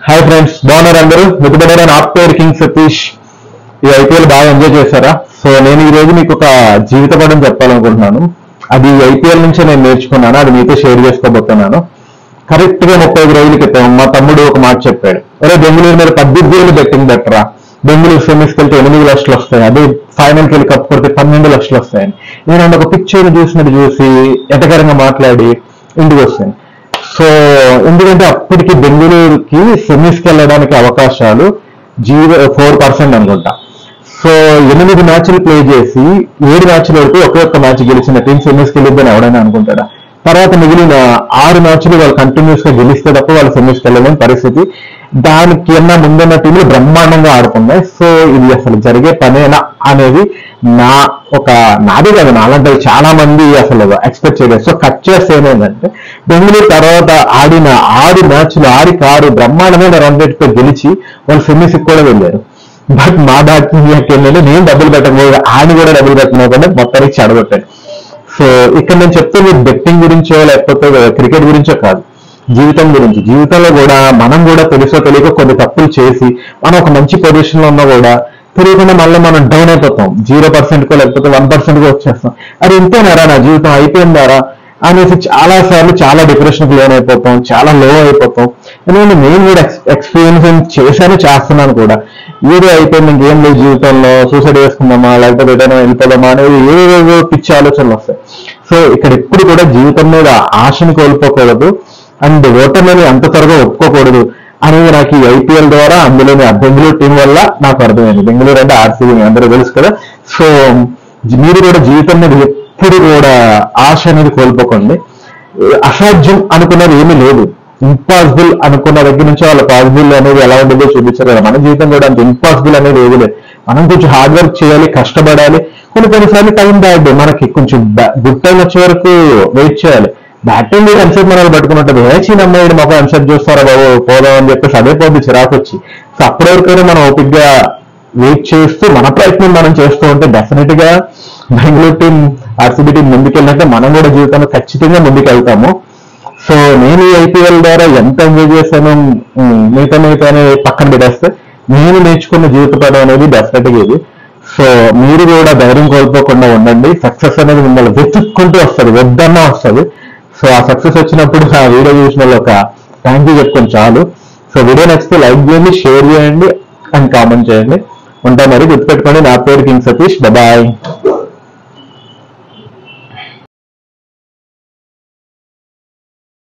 Hi friends, బాగున్నారు అందరూ? మిగతా నా పేరు కింగ్ సతీష్. ఈ ఐపీఎల్ బాగా ఎంజాయ్ చేశారా? సో నేను ఈ రోజు మీకు ఒక జీవిత పాఠం చెప్పాలనుకుంటున్నాను. అది ఐపీఎల్ నుంచే నేను నేర్చుకున్నాను, అది మీతో షేర్ చేసుకోబోతున్నాను. కరెక్ట్ గా 35 రోజుల క్రితం మా తమ్ముడు ఒక మాట చెప్పాడు. అరే, బెంగళూరు మీద 18 బెట్టింగ్ బెటరా, బెంగళూరు సెమీస్కి వెళ్తే 8 లక్షలు వస్తాయి, అదే ఫైనల్కి వెళ్ళి కప్ కొడితే 12 లక్షలు వస్తాయని నేను ఒక పిక్చర్ చూసినట్టు చూసి ఎటకరంగా మాట్లాడి ఇంటికి వస్తాను. సో ఎందుకంటే అప్పటికి బెంగళూరుకి సెమీస్కి వెళ్ళడానికి అవకాశాలు 4% అనుకుంటా. సో 8 మ్యాచ్లు ప్లే చేసి 7 మ్యాచ్ల వరకు ఒక్క మ్యాచ్ గెలిచిన టీం సెమీస్కి వెళ్ళిద్దని ఎవడైనా అనుకుంటాడా? తర్వాత మిగిలిన 6 మ్యాచ్లు వాళ్ళు కంటిన్యూస్ గా గెలిస్తే తప్ప వాళ్ళు సెమీస్కి వెళ్ళలేని పరిస్థితి. దానికి అన్నా ముందున్న టీంలు బ్రహ్మాండంగా ఆడుతున్నాయి. సో ఇది అసలు జరిగే పనేనా అనేది నాదే కాదు, నాలంటే చాలా మంది అసలు ఎక్స్పెక్ట్ చేయలేదు. సో కట్ చేస్తే ఏమైందంటే, బెంగళూరు తర్వాత ఆడిన 6 మ్యాచ్లు 6 బ్రహ్మాండమైన రన్ రేట్ తో గెలిచి వాళ్ళు సెమీస్కి కూడా వెళ్ళారు. బట్ మా బ్యాటింగ్ వెళ్ళి నేను డబ్బులు పెట్టకపోతే ఆయన కూడా డబ్బులు పెట్టకపోతే మొత్తానికి చెడగొట్టాడు. సో ఇక్కడ నేను చెప్తే బెట్టింగ్ గురించో లేకపోతే క్రికెట్ గురించో కాదు, జీవితం గురించి. జీవితంలో కూడా మనం కూడా తెలుసో తెలియక కొన్ని తప్పులు చేసి మనం ఒక మంచి పొజిషన్ లో ఉన్నా కూడా తెలియకుండా మళ్ళీ మనం డౌన్ అయిపోతాం. 0% లేకపోతే 1% వచ్చేస్తాం. అది ఇంతేనారా నా జీవితం అయిపోయిందారా అనేసి చాలా సార్లు చాలా డిప్రెషన్కి లోన్ అయిపోతాం, చాలా లో అయిపోతాం. ఎందుకంటే నేను కూడా ఎక్స్పీరియన్స్ చేశాను, చేస్తున్నాను కూడా. ఏదో అయిపోయింది, ఇంకేం లేదు జీవితంలో, సూసైడ్ చేసుకుందామా లేకపోతే ఏదైనా వెళ్ళిపోదామా అనేది ఏవేవో పిచ్చి ఆలోచనలు వస్తాయి. సో ఇక్కడ ఎప్పుడు కూడా జీవితం మీద ఆశని కోల్పోకూడదు అండ్ ఓటమిని అంత త్వరగా ఒప్పుకోకూడదు అనేది నాకు ఈ ఐపీఎల్ ద్వారా, అందులోని బెంగళూరు టీం వల్ల నాకు అర్థమైంది. బెంగళూరు అంటే ఆర్సీబీ అందరూ తెలుసు కదా. సో మీరు కూడా జీవితం మీద ఎప్పుడు కూడా ఆశ అనేది కోల్పోకండి. అసాధ్యం అనుకున్నది ఏమీ లేదు, ఇంపాసిబుల్ అనుకున్న దగ్గర నుంచి వాళ్ళ పాసిబుల్ అనేది ఎలా ఉండేదో చూపించారు కదా. మన జీవితం కూడా అంత ఇంపాసిబుల్ అనేది ఏది లేదు. మనం కొంచెం హార్డ్ వర్క్ చేయాలి, కష్టపడాలి. కొన్నిసార్లు టైం బ్యాడ్, మనకి కొంచెం గుడ్ టైం వచ్చే వరకు వెయిట్ చేయాలి. బ్యాటింగ్ మీద ఎంతసేపు మనల్ని పట్టుకున్నట్టు చిన్న అమ్మాయి మాకు ఎంతసేపు చూస్తారా బాబు పోదాం అని చెప్పేసి అదే పోద్ది చిరాకు వచ్చి. సో అప్పటి వరకైనా మనం ఓపిక్గా వెయిట్ చేస్తూ మన ప్రయత్నం మనం చేస్తూ ఉంటే డెఫినెట్ గా బెంగళూరు టీం ఆర్సీబీ టీం ముందుకెళ్ళినట్టే మనం కూడా జీవితంలో ఖచ్చితంగా ముందుకెళ్తాము. సో నేను ఈ ఐపీఎల్ ద్వారా ఎంత ఎంజాయ్ చేశాను మిగతా పక్కన పెట్టేస్తే నేను నేర్చుకున్న జీవిత పాఠం అనేది డెఫినెట్ గా ఇది. సో మీరు కూడా ధైర్యం కోల్పోకుండా ఉండండి. సక్సెస్ అనేది మిమ్మల్ని వెతుక్కుంటూ వస్తుంది, వద్దన్నా వస్తుంది. సో ఆ సక్సెస్ వచ్చినప్పుడు ఆ వీడియో చూసిన వాళ్ళు ఒక థ్యాంక్ యూ చెప్పుకొని చాలు. సో వీడియో నచ్చితే లైక్ చేయండి, షేర్ చేయండి అండ్ కామెంట్ చేయండి. ఉంటా మరి, గుర్తుపెట్టుకోండి. నా పేరు కింగ్ సతీష్. బాయ్.